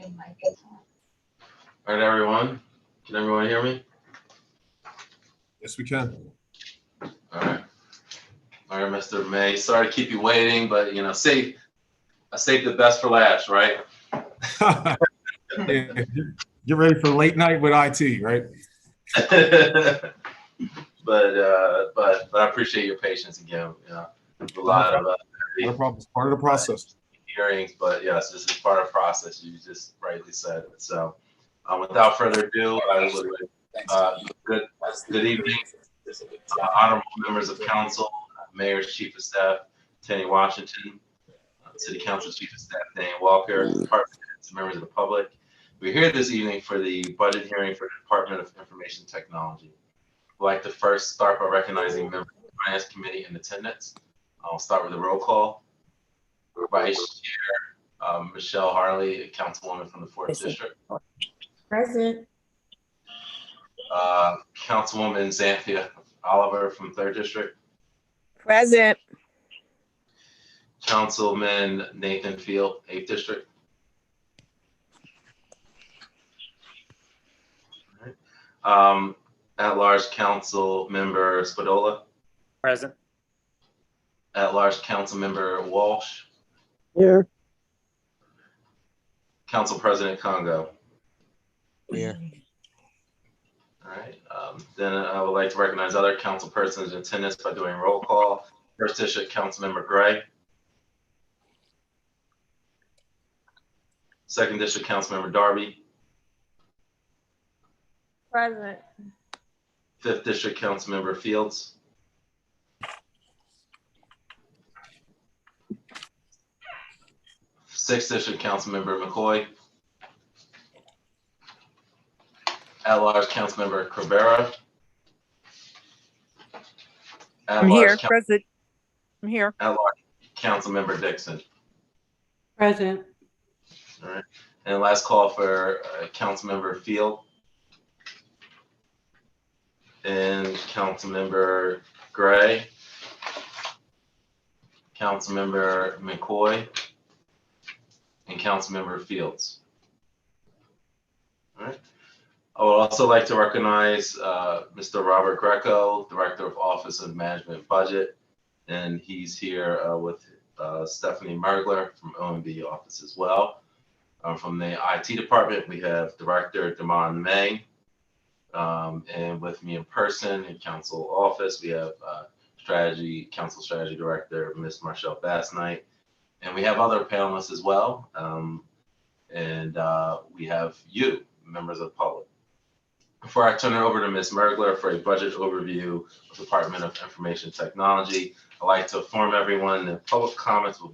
All right, everyone. Can everyone hear me? Yes, we can. All right. All right, Mr. May. Sorry to keep you waiting, but I saved the best for last, right? Yeah, get ready for late night with IT, right? but I appreciate your patience again. A lot of no problem. It's part of the process. Hearings, but yes, this is part of the process. You just rightly said it. So, without further ado, I would good evening, honorable members of council, Mayor's Chief of Staff Tenny Washington, City Council Chief of Staff Dan Walker, department heads, members of the public. We're here this evening for the budget hearing for the Department of Information Technology. I'd like to first start by recognizing members of the Finance Committee in attendance. I'll start with a roll call. Vice Chair Michelle Harley, Councilwoman from the 4th District. Present. Councilwoman Xanthia Oliver from 3rd District. Present. Councilman Nathan Field, 8th District. All right. At-large Council Member Spadola. Present. At-large Council Member Walsh. Here. Council President Congo. Here. All right. Then I would like to recognize other council persons in attendance by doing roll call. 1st District Council Member Gray. 2nd District Council Member Darby. Present. 5th District Council Member Fields. 6th District Council Member McCoy. At-large Council Member Cabrera. I'm here. Present. I'm here. At-large Council Member Dixon. Present. All right. And last call for Council Member Field and Council Member Gray, Council Member McCoy, and Council Member Fields. All right. I would also like to recognize Mr. Robert Greco, Director of Office of Management Budget, and he's here with Stephanie Mergler from OMB office as well. From the IT department, we have Director Damon May, and with me in person in council office, we have Council Strategy Director, Ms. Marshall Bassnight, and we have other panelists as well, and we have you, members of the public. Before I turn it over to Ms. Mergler for a budget overview of the Department of Information Technology, I'd like to inform everyone that public comments will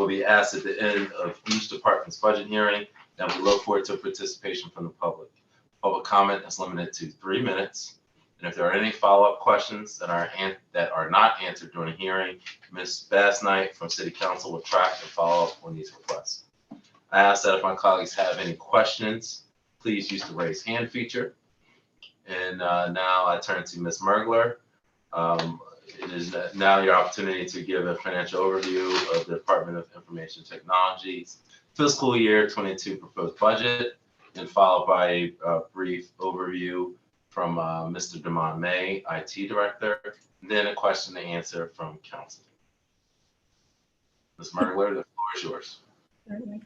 be asked at the end of each department's budget hearing, and we look forward to participation from the public. Public comment is limited to 3 minutes, and if there are any follow-up questions that are not answered during the hearing, Ms. Bassnight from City Council will track and follow up on these requests. I ask that if my colleagues have any questions, please use the raise hand feature. And now I turn to Ms. Mergler. It is now your opportunity to give a financial overview of the Department of Information Technology's fiscal year 22 proposed budget, and followed by a brief overview from Mr. Damon May, IT Director, and then a question and answer from Council. Ms. Mergler, the floor is yours. Certainly.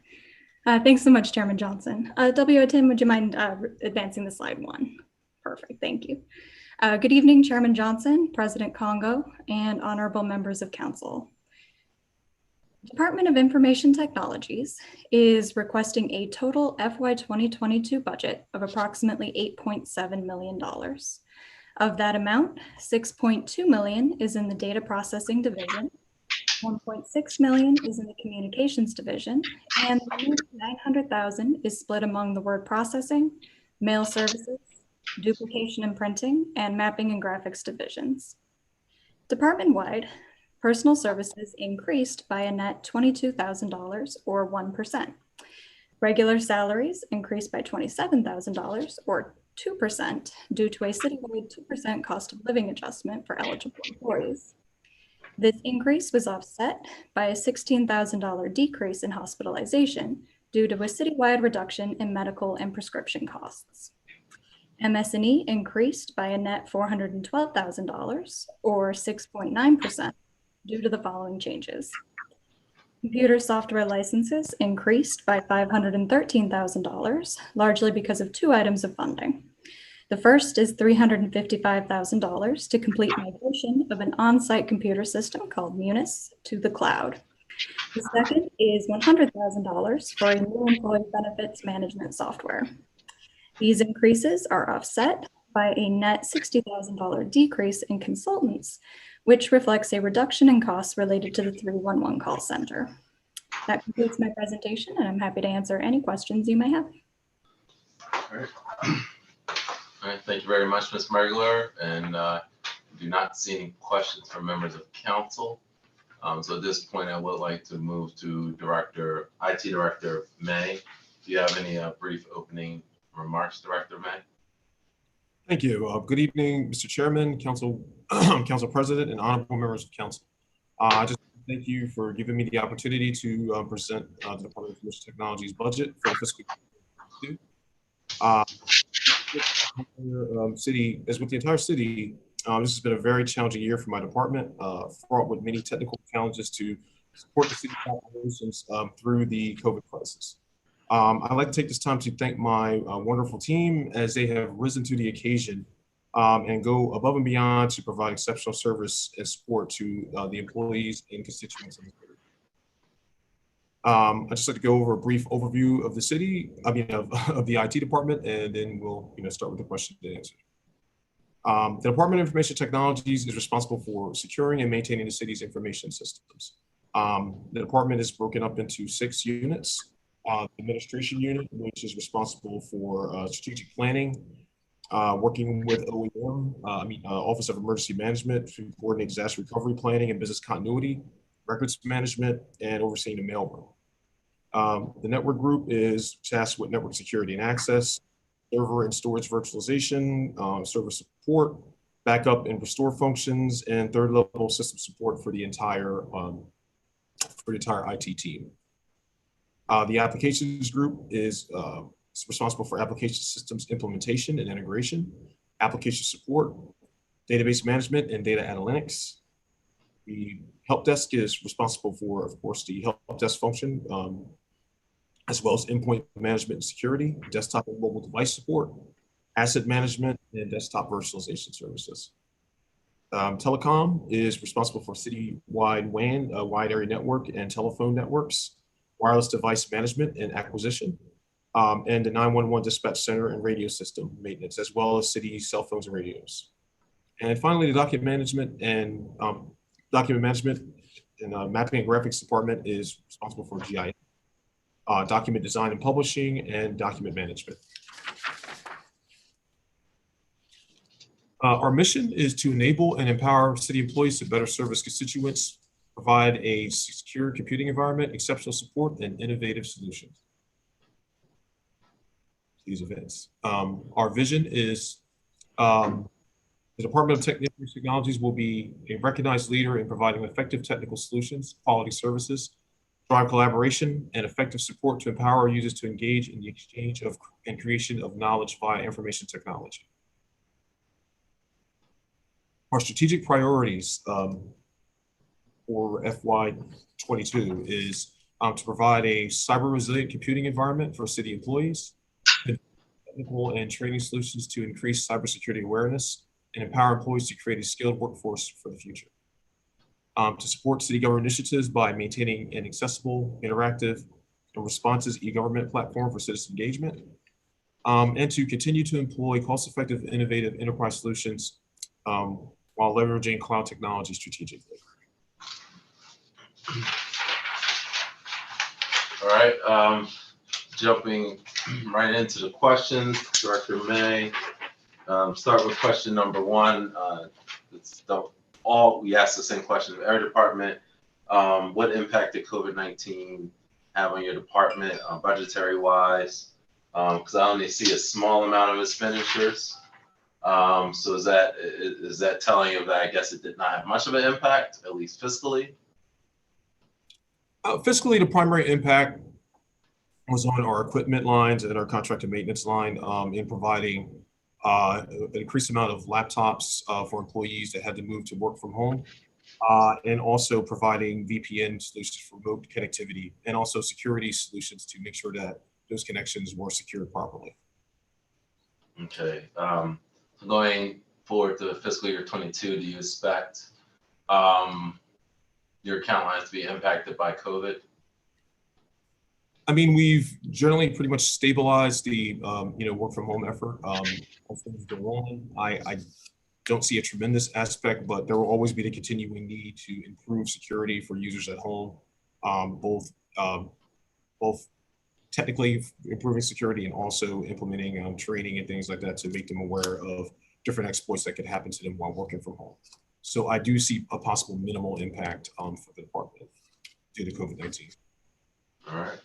Thanks so much, Chairman Johnson. Tim, would you mind advancing the slide 1? Perfect, thank you. Good evening, Chairman Johnson, President Congo, and honorable members of council. Department of Information Technologies is requesting a total FY2022 budget of approximately $8.7 million. Of that amount, $6.2 million is in the data processing division, $1.6 million is in the communications division, and $900,000 is split among the word processing, mail services, duplication and printing, and mapping and graphics divisions. Department-wide, personal services increased by a net $22,000 or 1%. Regular salaries increased by $27,000 or 2% due to a citywide 2% cost of living adjustment for eligible employees. This increase was offset by a $16,000 decrease in hospitalization due to a citywide reduction in medical and prescription costs. MS&E increased by a net $412,000, or 6.9%, due to the following changes. Computer software licenses increased by $513,000, largely because of two items of funding. The first is $355,000 to complete migration of an on-site computer system called Munis to the cloud. The second is $100,000 for a new employee benefits management software. These increases are offset by a net $60,000 decrease in consultants, which reflects a reduction in costs related to the 311 call center. That concludes my presentation, and I'm happy to answer any questions you may have. All right. All right, thank you very much, Ms. Mergler. And do not see any questions from members of council. So at this point, I would like to move to IT Director May. Do you have any brief opening remarks, Director May? Thank you. Good evening, Mr. Chairman, Council, Council President, and honorable members of council. I just thank you for giving me the opportunity to present the Department of Information Technology's budget for fiscal year 2022. City, as with the entire city, this has been a very challenging year for my department, fraught with many technical challenges to support the city's operations through the COVID crisis. I'd like to take this time to thank my wonderful team as they have risen to the occasion and go above and beyond to provide exceptional service and support to the employees and constituents of the city. I'd just like to go over a brief overview of the city, of the IT department, and then we'll start with the question and answer. The Department of Information Technologies is responsible for securing and maintaining the city's information systems. The department is broken up into 6 units. The administration unit, which is responsible for strategic planning, working with OEM, Office of Emergency Management to coordinate disaster recovery planning and business continuity, records management, and overseeing the mailroom. The network group is tasked with network security and access, server and storage virtualization, server support, backup and restore functions, and third level system support for the entire IT team. The applications group is responsible for application systems implementation and integration, application support, database management, and data analytics. The help desk is responsible for, of course, the help desk function, as well as endpoint management and security, desktop and mobile device support, asset management, and desktop virtualization services. Telecom is responsible for city-wide WAN, wide area network, and telephone networks, wireless device management and acquisition, and the 911 dispatch center and radio system maintenance, as well as city cell phones and radios. And finally, the document management and mapping and graphics department is responsible for GIS, document design and publishing, and document management. Our mission is to enable and empower city employees to better service constituents, provide a secure computing environment, exceptional support, and innovative solutions. These events. Our vision is the Department of Technologies will be a recognized leader in providing effective technical solutions, quality services, drive collaboration, and effective support to empower our users to engage in the exchange of and creation of knowledge via information technology. Our strategic priorities for FY22 is to provide a cyber resilient computing environment for city employees, technical and training solutions to increase cybersecurity awareness, and empower employees to create a skilled workforce for the future. To support city government initiatives by maintaining an accessible, interactive, and responsive e-government platform for citizen engagement, and to continue to employ cost-effective, innovative enterprise solutions while leveraging cloud technology strategically. All right, jumping right into the questions, Director May. Start with question number 1. We asked the same question of every department. What impact did COVID-19 have on your department, budgetary-wise? Because I only see a small amount of expenditures. So is that telling you that I guess it did not have much of an impact, at least fiscally? Fiscally, the primary impact was on our equipment lines and our contracted maintenance line in providing an increased amount of laptops for employees that had to move to work from home, and also providing VPN solutions for remote connectivity and also security solutions to make sure that those connections were secured properly. Okay. Going forward to fiscal year 22, do you expect your account lines to be impacted by COVID? I mean, we've generally pretty much stabilized the work from home effort. As things go on, I don't see a tremendous aspect, but there will always be the continuing need to improve security for users at home, both technically improving security and also implementing training and things like that to make them aware of different exploits that could happen to them while working from home. So I do see a possible minimal impact for the department due to COVID-19. All right.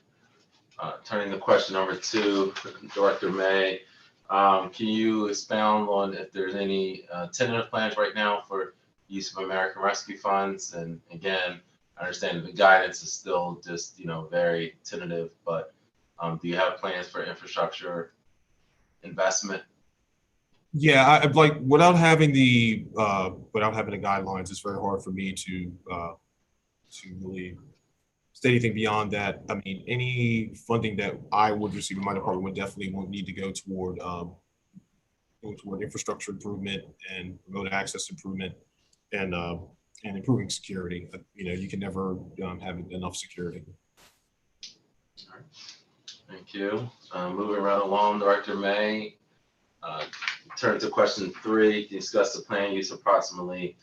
Turning to question number 2, Director May, can you expound on if there's any tentative plans right now for use of American Rescue Funds? And again, I understand that the guidance is still just, very tentative, but do you have plans for infrastructure investment? Yeah, I'd like, without having the guidelines, it's very hard for me to really say anything beyond that. I mean, any funding that I would receive in my department would definitely need to go toward infrastructure improvement and remote access improvement and improving security. You can never have enough security. All right. Thank you. Moving right along, Director May. Turn to question 3. Discuss the plan use approximately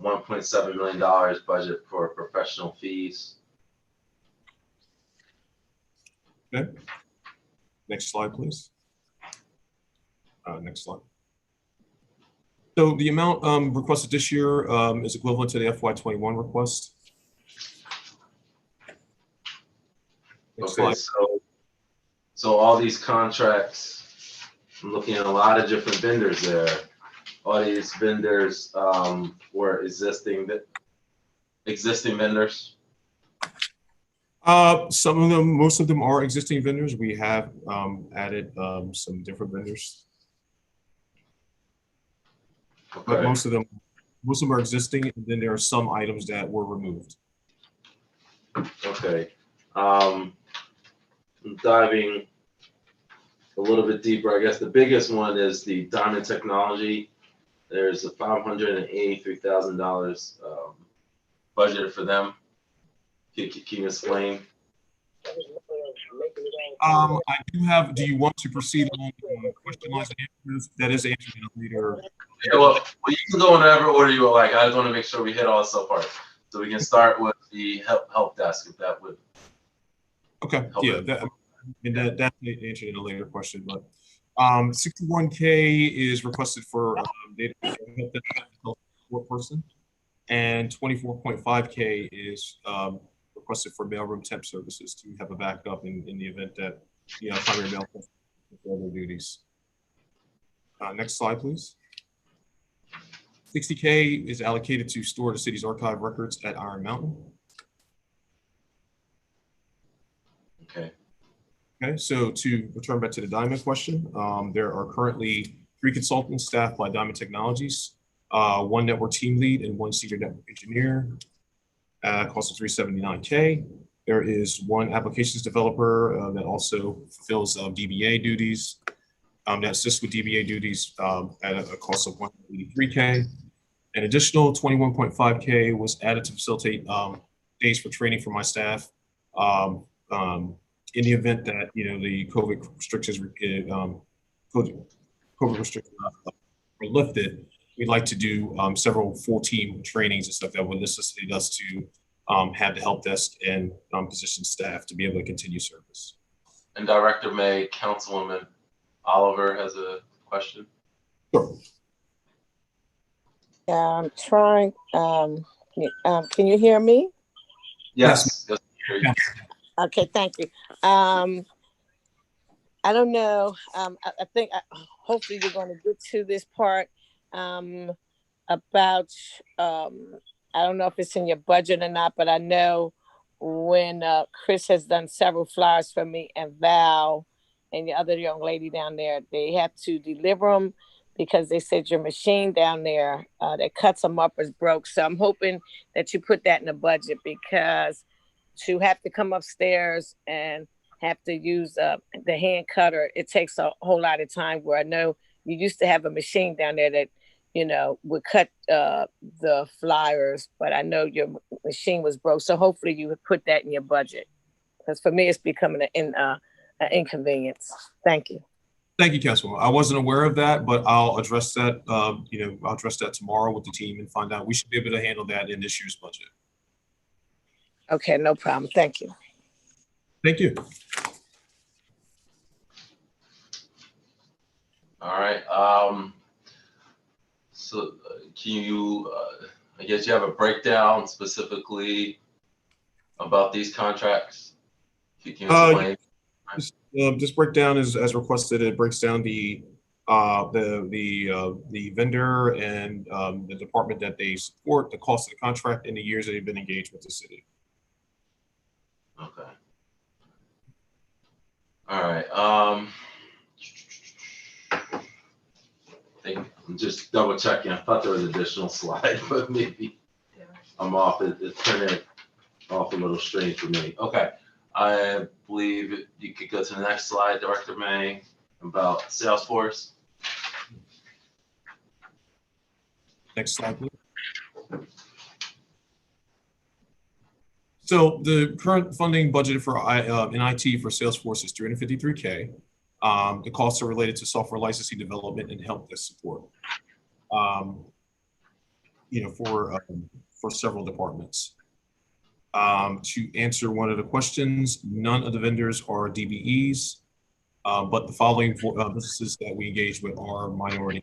$1.7 million budget for professional fees. Okay. Next slide, please. Next slide. So the amount requested this year is equivalent to the FY21 request. Next Okay, slide. so all these contracts, I'm looking at a lot of different vendors there. All these vendors were existing vendors. Some of them, most of them are existing vendors. We have added some different vendors, Okay. but most of them are existing, and then there are some items that were removed. Okay. Diving a little bit deeper, I guess the biggest one is the Diamond Technology. There's a $583,000 budget for them. Can you explain? I do have. Do you want to proceed on question lines and answers? That is answered in a later. Yeah, well, you can go in whatever order you would like. I just want to make sure we hit all the subparts. So we can start with the help desk, if that would. Okay. Yeah. That's answered in a later question, but 61K is requested for data support person, and 24.5K is requested for mailroom temp services to have a backup in the event that primary mail for other duties. Next slide, please. 60K is allocated to store the city's archive records at Iron Mountain. Okay. Okay, so to return back to the Diamond question, there are currently 3 consultants staffed by Diamond Technologies, 1 network team lead and 1 senior network engineer. Cost of $379K. There is 1 applications developer that also fulfills DBA duties. That assists with DBA duties at a cost of $183K. An additional 21.5K was added to facilitate days for training for my staff. In the event that the COVID restrictions are lifted, we'd like to do several full team trainings and stuff that would necessitate us to have the help desk and position staff to be able to continue service. And Director May, Councilwoman Oliver has a question. Sure. I'm trying. Can you hear me? Yes. Yes. Yes. Okay, thank you. I don't know. I think hopefully you're going to get to this part about. I don't know if it's in your budget or not, but I know when Chris has done several flyers for me, and Val and the other young lady down there, they have to deliver them because they said your machine down there that cuts them up is broke. So I'm hoping that you put that in the budget, because to have to come upstairs and have to use the hand cutter, it takes a whole lot of time, where I know you used to have a machine down there that, you know, would cut the flyers, but I know your machine was broke. So hopefully you would put that in your budget, because for me, it's becoming an inconvenience. Thank you. Thank you, Councilwoman. I wasn't aware of that, but I'll address that. I'll address that tomorrow with the team and find out. We should be able to handle that in this year's budget. Okay, no problem. Thank you. Thank you. All right. So can you, I guess you have a breakdown specifically about these contracts? If you can explain. This breakdown is as requested. It breaks down the vendor and the department that they support, the cost of the contract, and the years that they've been engaged with the city. Okay. All right. I'm just double checking. I thought there was additional slide, but maybe I'm off. It turned off a little strange for me. Okay. I believe you could go to the next slide, Director May, about Salesforce. Next slide, please. So the current funding budget for in IT for Salesforce is $353K. The costs are related to software licensing development and help desk support. For several departments. To answer one of the questions, none of the vendors are DBEs, but the following businesses that we engage with are minority,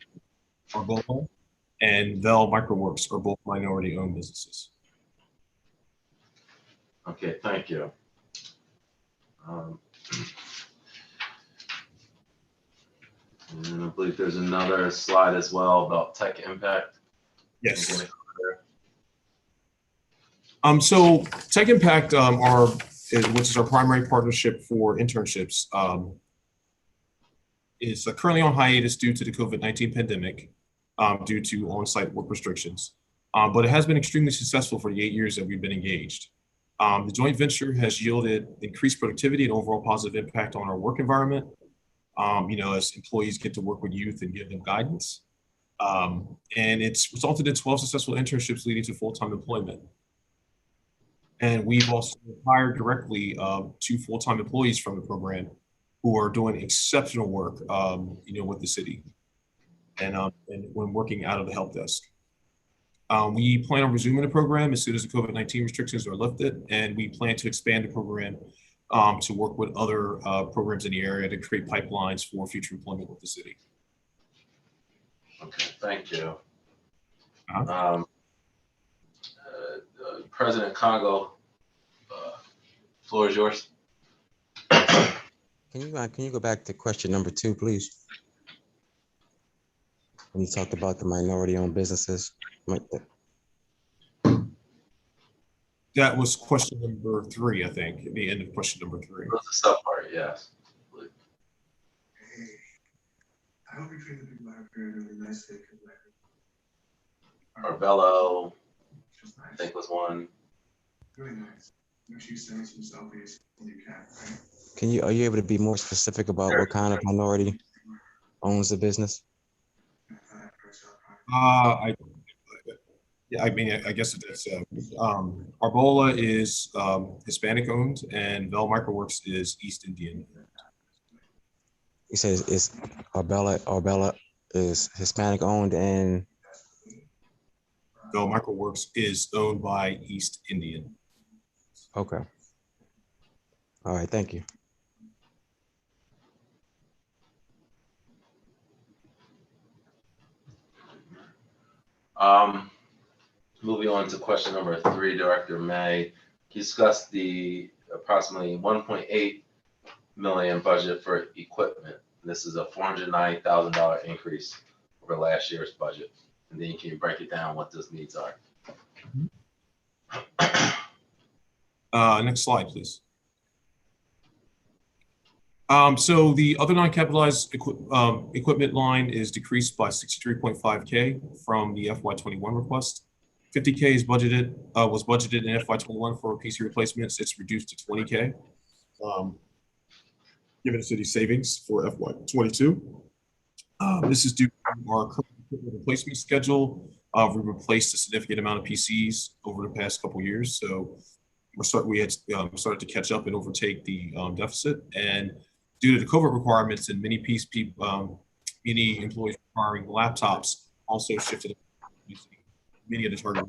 Arbola and Vel Microworks are both minority-owned businesses. Okay, thank you. And I believe there's another slide as well about tech impact. Yes. So Tech Impact, which is our primary partnership for internships, is currently on hiatus due to the COVID-19 pandemic, due to on-site work restrictions. But it has been extremely successful for the 8 years that we've been engaged. The joint venture has yielded increased productivity and overall positive impact on our work environment, as employees get to work with youth and give them guidance. And it's resulted in 12 successful internships leading to full-time employment. And we've also hired directly 2 full-time employees from the program who are doing exceptional work, with the city and when working out of the help desk. We plan on resuming the program as soon as the COVID-19 restrictions are lifted, and we plan to expand the program to work with other programs in the area to create pipelines for future employment with the city. Okay, thank you. President Congo, floor is yours. Can you go back to question number 2, please? When you talked about the minority-owned businesses. That was question number 3, I think, at the end of question number 3. That's the sub part, yes. Hey, I hope you treat the people out here really nicely. Arbello, I think was one. Really nice. Make sure you send some selfies when you can, right? Are you able to be more specific about what kind of minority owns the business? I guess it's Arbola is Hispanic owned, and Vel Microworks is East Indian. You said it's Arbella is Hispanic owned, and Vel Microworks is owned by East Indian. Okay. All right, thank you. Moving on to question number 3, Director May, he discussed the approximately $1.8 million budget for equipment. This is a $490,000 increase over last year's budget. And then can you break it down what those needs are? Next slide, please. So the other non-capitalized equipment line is decreased by 63.5K from the FY21 request. 50K is budgeted, was budgeted in FY21 for PC replacements. It's reduced to 20K, given the city savings for FY22. This is due to our current equipment replacement schedule. We replaced a significant amount of PCs over the past couple of years, so we had started to catch up and overtake the deficit. And due to the COVID requirements and many employees requiring laptops, also shifted many of the target.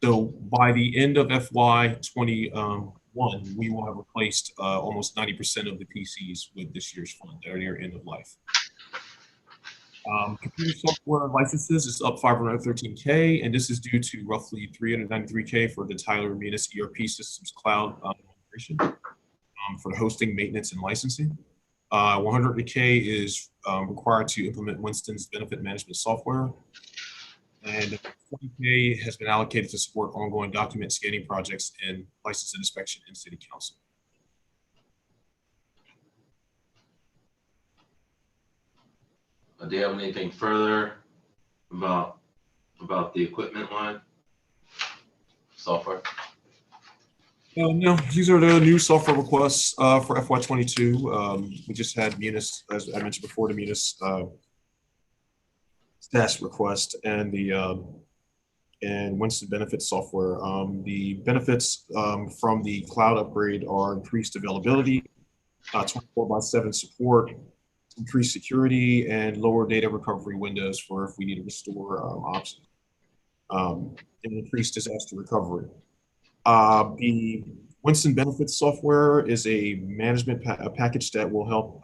So by the end of FY21, we will have replaced almost 90% of the PCs with this year's fund that are near end of life. Computer software licenses is up 513K, and this is due to roughly 393K for the Tyler Munis ERP systems cloud migration for the hosting, maintenance, and licensing. 100K is required to implement Winston's benefit management software. And 20K has been allocated to support ongoing document scanning projects and license and inspection in City Council. Do you have anything further about the equipment line? Software? No, these are the new software requests for FY22. We just had Munis, as I mentioned before, the Munis stash request and the and Winston benefits software. The benefits from the cloud upgrade are increased availability, 24/7 support, increased security, and lower data recovery windows for if we need to restore options, and increased disaster recovery. The Winston benefits software is a management package that will help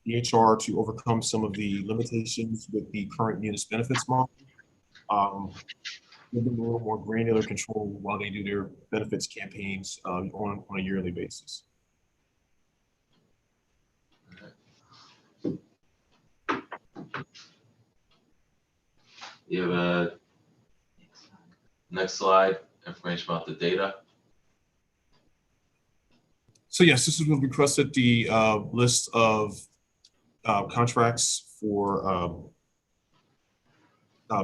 the HR to overcome some of the limitations with the current Munis benefits model. Give them a little more granular control while they do their benefits campaigns on a yearly basis. You have a next slide, information about the data. So yes, this is what we requested the list of contracts for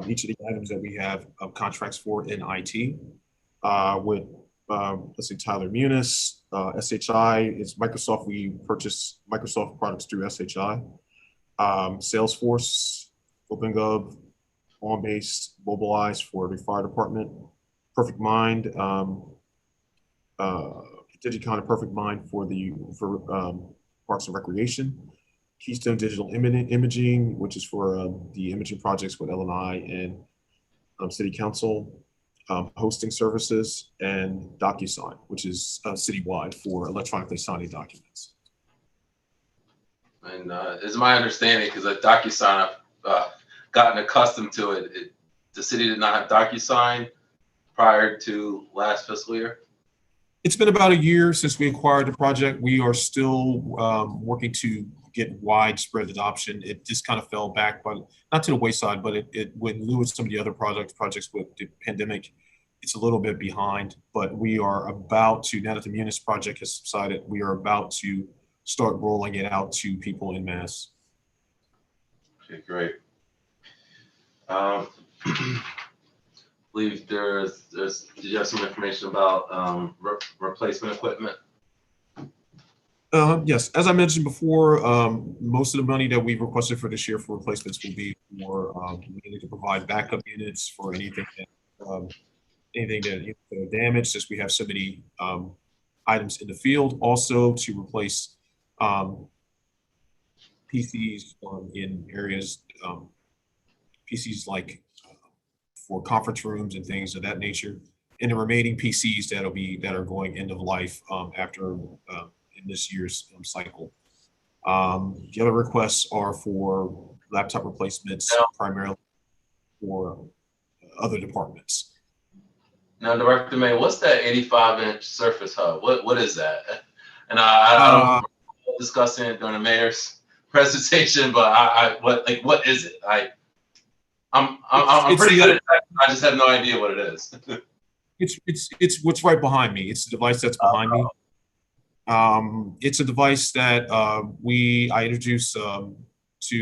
each of the items that we have contracts for in IT with, let's say, Tyler Munis, SHI is Microsoft. We purchase Microsoft products through SHI. Salesforce, OpenGov, OnBase, Mobilize for the fire department, Perfect Mind, Digicon and Perfect Mind for Parks and Recreation, Keystone Digital Imaging, which is for the imaging projects with LNI and City Council, hosting services, and DocuSign, which is citywide for electronically signing documents. And it's my understanding, because at DocuSign, I've gotten accustomed to it. The city did not have DocuSign prior to last fiscal year. It's been about a year since we acquired the project. We are still working to get widespread adoption. It just kind of fell back, but not to the wayside, but it when lieu of some of the other projects with the pandemic, it's a little bit behind, but we are about to, now that the Munis project has subsided, we are about to start rolling it out to people en masse. Okay, great. I believe did you have some information about replacement equipment? Yes, as I mentioned before, most of the money that we've requested for this year for replacements will be for mainly to provide backup units for anything that damaged, since we have so many items in the field. Also to replace PCs in areas, PCs like for conference rooms and things of that nature, and the remaining PCs that are going end of life after in this year's cycle. The other requests are for laptop replacements, primarily for other departments. Now, Director May, what's that 85-inch Surface Hub? What is that? And I don't remember discussing it during the mayor's presentation, but what is it? I'm pretty good at that. I just have no idea what it is. It's what's right behind me. It's the device that's behind me. It's a device that I introduced to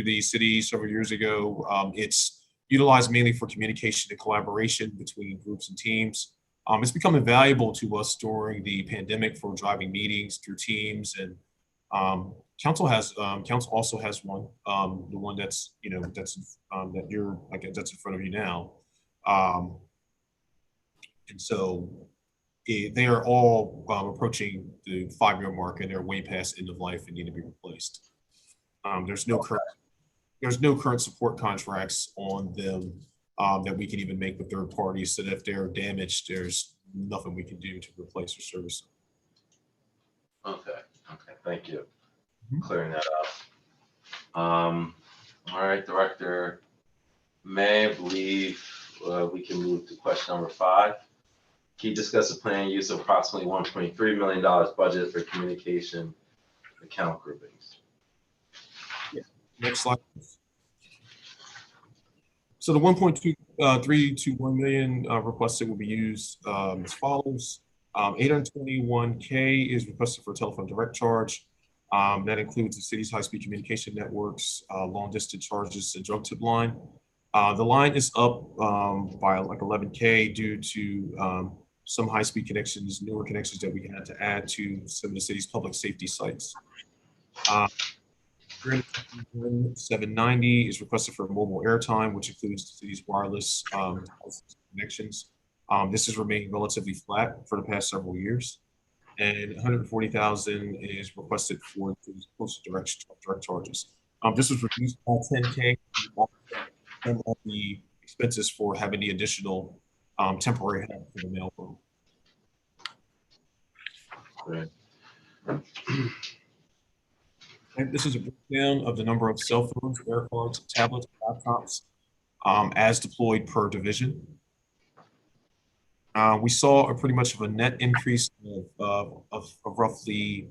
the city several years ago. It's utilized mainly for communication and collaboration between groups and teams. It's become invaluable to us during the pandemic for driving meetings through Teams, and council also has one, the one that's that you're that's in front of you now, and so they are all approaching the 5-year mark, and they're way past end of life and need to be replaced. There's no current support contracts on them that we can even make with third parties, so that if they're damaged, there's nothing we can do to replace or service them. Okay, thank you for clearing that up. All right, Director May, I believe we can move to question number 5. Can you discuss the planned use of approximately $1.3 million budget for communication account groupings? Yeah. Next slide. So the 1.321 million requested will be used as follows. 821K is requested for telephone direct charge. That includes the city's high-speed communication networks, long-distance charges, and drug tip line. The line is up by like 11K due to some high-speed connections, newer connections that we had to add to some of the city's public safety sites. 790 is requested for mobile airtime, which includes the city's wireless connections. This has remained relatively flat for the past several years. And 140,000 is requested for the postal direct charges. This was reduced by 10K and all the expenses for having the additional temporary help for the mailroom. Right. And this is a breakdown of the number of cell phones, air cards, tablets, laptops as deployed per division. We saw a pretty much of a net increase of roughly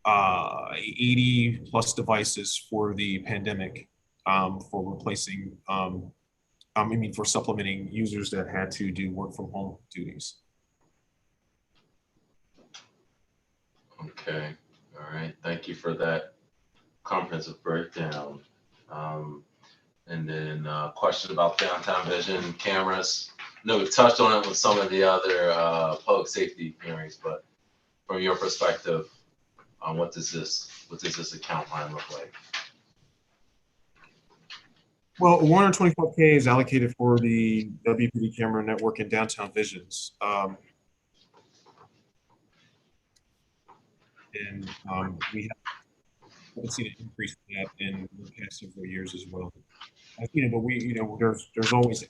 80 plus devices for the pandemic for replacing, for supplementing users that had to do work from home duties. Okay, all right, thank you for that comprehensive breakdown. And then question about downtown vision cameras. No, we've touched on it with some of the other public safety hearings, but from your perspective, what does this account line look like? Well, 125K is allocated for the WPD camera network and downtown visions. And we haven't seen an increase in that in the past several years as well. But there's always.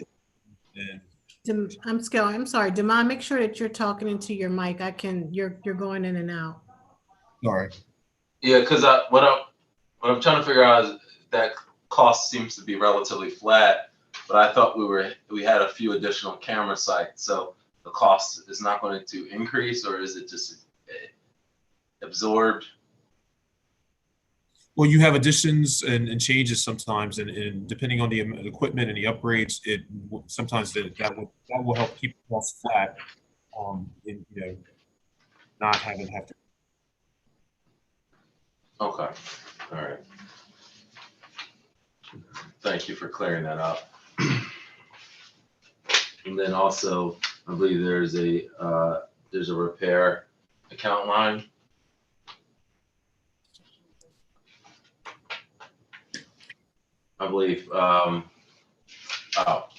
I'm sorry, Demond, make sure that you're talking into your mic. You're going in and out. Sorry. Yeah, because what I'm trying to figure out is that cost seems to be relatively flat, but I thought we had a few additional camera sites, so the cost is not going to increase, or is it just absorbed? Well, you have additions and changes sometimes, and depending on the equipment and the upgrades, sometimes that will help keep the cost flat. Not have to. Okay, all right. Thank you for clearing that up. And then also, I believe there's a repair account line. I believe, oh,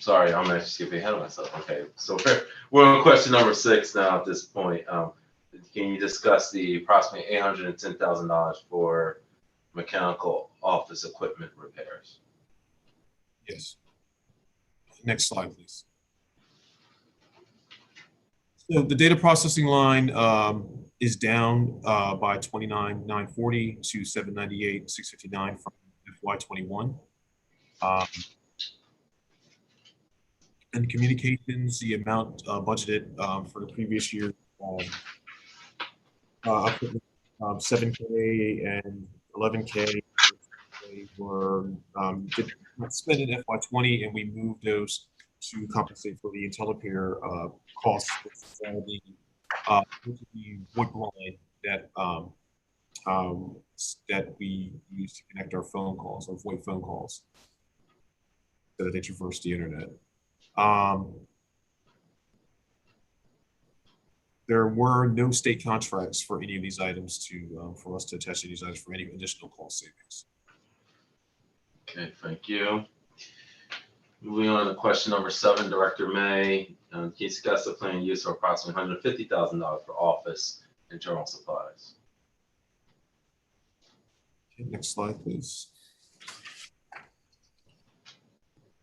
sorry, I'm actually skipping ahead of myself. Okay, so we're on question number 6 now at this point. Can you discuss the approximately $810,000 for mechanical office equipment repairs? Yes. Next slide, please. So the data processing line is down by 29,940 to 798,659 from FY21. And communications, the amount budgeted for the previous year, 7K and 11K were did not spend in FY20, and we moved those to compensate for the IntelliPair costs for the VoIP line that we use to connect our phone calls, our VoIP phone calls, so that they traverse the internet. There were no state contracts for any of these items for us to attach to these items for any additional cost savings. Okay, thank you. Moving on to question number 7, Director May. Can you discuss the planned use of approximately $150,000 for office and general supplies? Okay, next slide, please.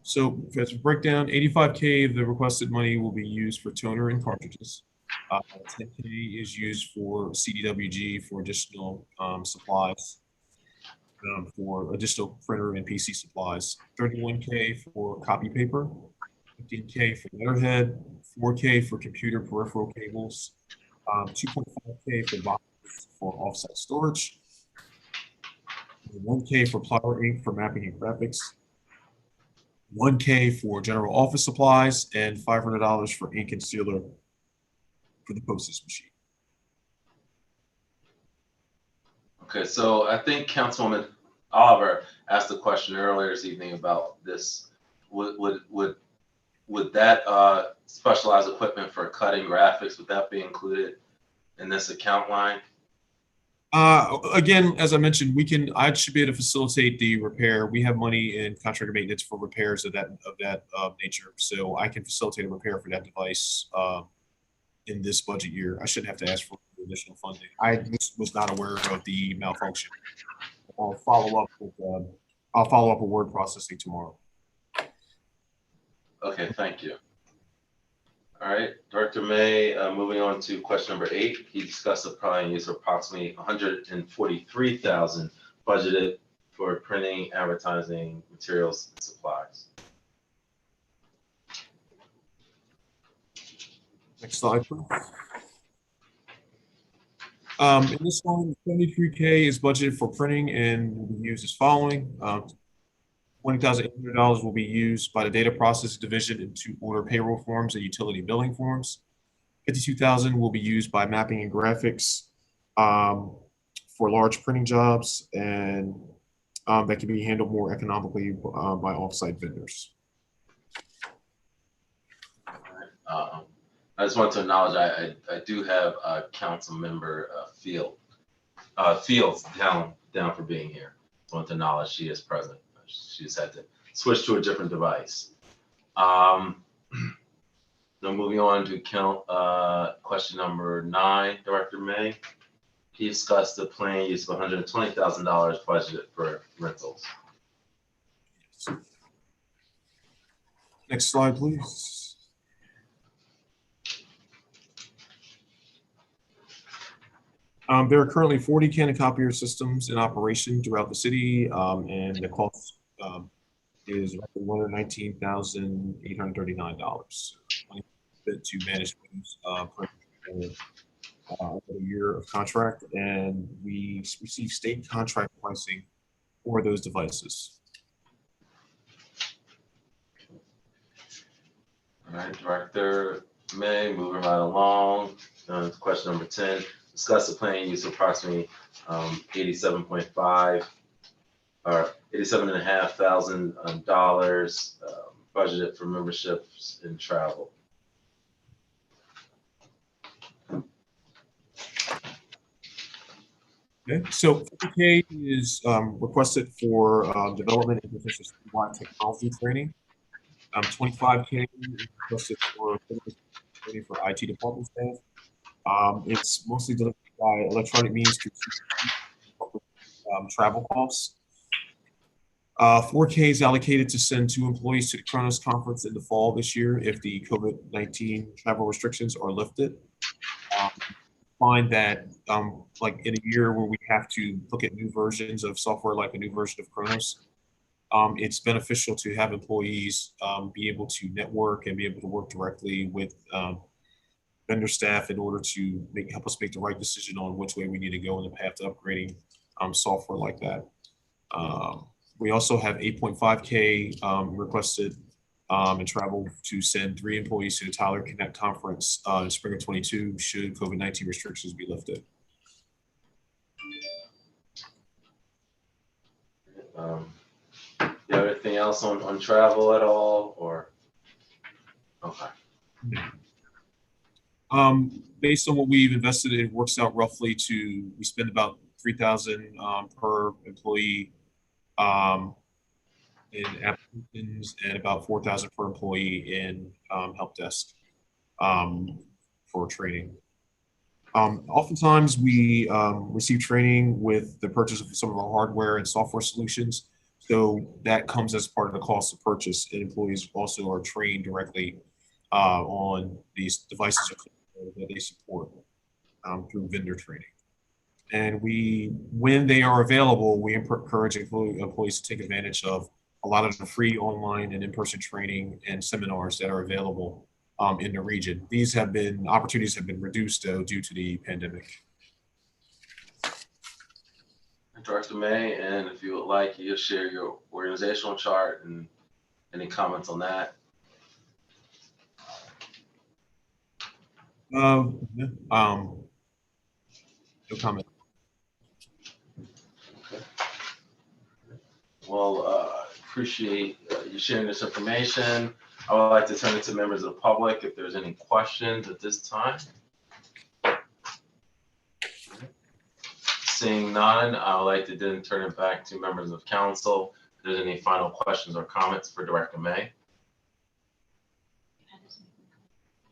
So as a breakdown, 85K of the requested money will be used for toner and cartridges. 10K is used for CDWG for additional supplies, for additional printer and PC supplies. 31K for copy paper, 15K for letterhead, 4K for computer peripheral cables, 2.5K for boxes for offsite storage, 1K for plywood ink for mapping and graphics, 1K for general office supplies, and $500 for ink and sealer for the postage machine. Okay, so I think Councilwoman Oliver asked a question earlier this evening about this. Would that specialized equipment for cutting graphics, would that be included in this account line? Again, as I mentioned, I should be able to facilitate the repair. We have money in contractor maintenance for repairs of that nature, so I can facilitate a repair for that device in this budget year. I shouldn't have to ask for additional funding. I just was not aware of the malfunction. I'll follow up with word processing tomorrow. Okay, thank you. All right, Director May, moving on to question number 8. He discussed the planned use of approximately $143,000 budgeted for printing, advertising, materials, and supplies. Next slide, please. In this one, 73K is budgeted for printing and will be used as following. $20,800 will be used by the data processing division to order payroll forms and utility billing forms. $52,000 will be used by mapping and graphics for large printing jobs, and that can be handled more economically by offsite vendors. I just want to acknowledge I do have Council Member Fields down for being here. I want to acknowledge she is present. She just had to switch to a different device. Now moving on to question number 9, Director May. He discussed the planned use of $120,000 budgeted for rentals. Next slide, please. There are currently 40 Canon copier systems in operation throughout the city, and the cost is $119,839. To manage those for a year of contract, and we receive state contract pricing for those devices. All right, Director May, moving right along. Question number 10. Discuss the planned use of approximately $87.5 or $87,500 budgeted for memberships and travel. Okay, so 50K is requested for development and professional statewide technology training. 25K is requested for training for IT department staff. It's mostly delivered by electronic means to travel costs. 4K is allocated to send 2 employees to the Kronos conference in the fall this year if the COVID-19 travel restrictions are lifted. Find that like in a year where we have to look at new versions of software, like a new version of Kronos, it's beneficial to have employees be able to network and be able to work directly with vendor staff in order to help us make the right decision on which way we need to go in the path to upgrading software like that. We also have 8.5K requested and travel to send 3 employees to the Tyler Connect Conference in spring of 22 should COVID-19 restrictions be lifted. You have anything else on travel at all, or? Okay. Based on what we've invested, it works out roughly we spend about $3,000 per employee in applications and about $4,000 per employee in help desk for training. Oftentimes we receive training with the purchase of some of our hardware and software solutions. So that comes as part of the cost of purchase, and employees also are trained directly on these devices that they support through vendor training. And when they are available, we encourage employees to take advantage of a lot of the free online and in-person training and seminars that are available in the region. These opportunities have been reduced due to the pandemic. Director May, and if you would like, you share your organizational chart and any comments on that. No comment. Okay. Well, appreciate you sharing this information. I would like to turn it to members of the public if there's any questions at this time. Seeing none, I would like to then turn it back to members of council. If there's any final questions or comments for Director May.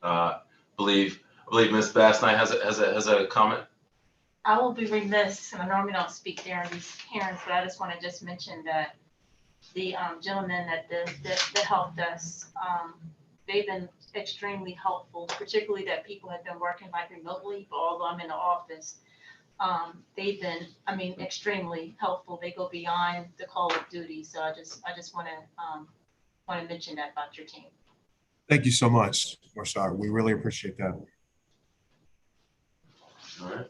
I believe Ms. Bassnight has a comment. I will be remiss, and I normally don't speak during these hearings, but I just want to mention that the gentlemen that helped us, they've been extremely helpful, particularly that people have been working like remotely, but although I'm in the office, they've been, extremely helpful. They go beyond the call of duty. So I just want to mention that about your team. Thank you so much, Marshall. We really appreciate that. All right.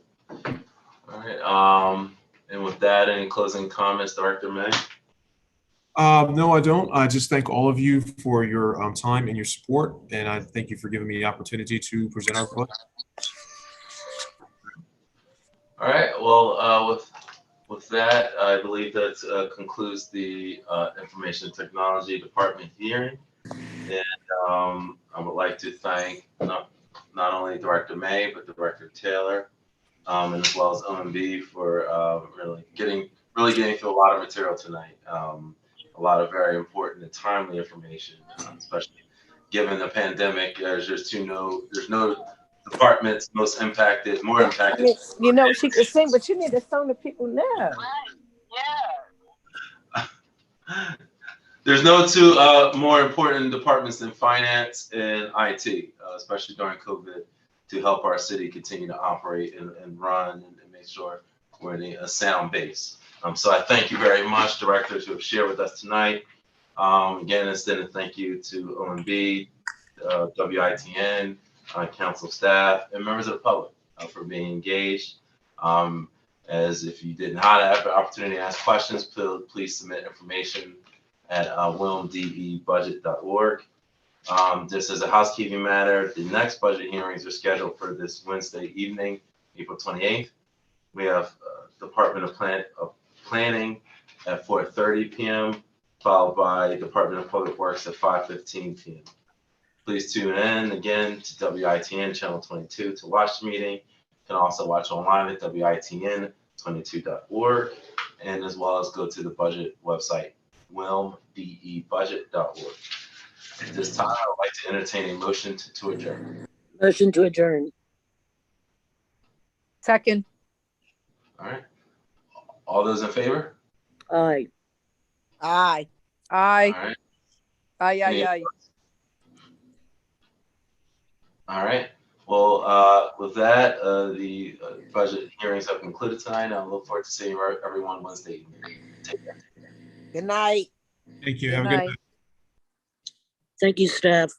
And with that, any closing comments, Director May? No, I don't. I just thank all of you for your time and your support, and I thank you for giving me the opportunity to present our budget. All right. Well, with that, I believe that concludes the Information Technology Department hearing, and I would like to thank not only Director May but Director Taylor, and as well as OMB for really getting through a lot of material tonight. A lot of very important and timely information, especially given the pandemic. There's no departments more impacted. She could sing, but you need to song the people now. There's no two more important departments than finance and IT, especially during COVID, to help our city continue to operate and run and make sure we're in a sound base. So I thank you very much, directors who have shared with us tonight. Again, extend a thank you to OMB, WITN, council staff, and members of the public for being engaged. As if you did not have the opportunity to ask questions, please submit information at wilmdebudget.org. Just as a housekeeping matter, the next budget hearings are scheduled for this Wednesday evening, April 28th. We have Department of Planning at 4:30 p.m., followed by Department of Public Works at 5:15 p.m. Please tune in again to WITN Channel 22 to watch the meeting. You can also watch online at WITN22.org, and as well as go to the budget website, wilmdebudget.org. At this time, I would like to entertain a motion to adjourn. Motion to adjourn. Second. All right. All those in favor? Aye. Aye. All right. Aye. All right. Well, with that, the budget hearings have concluded tonight. I look forward to seeing everyone Wednesday evening. Take care. Good night. Thank you. Have a good night. Thank you, staff.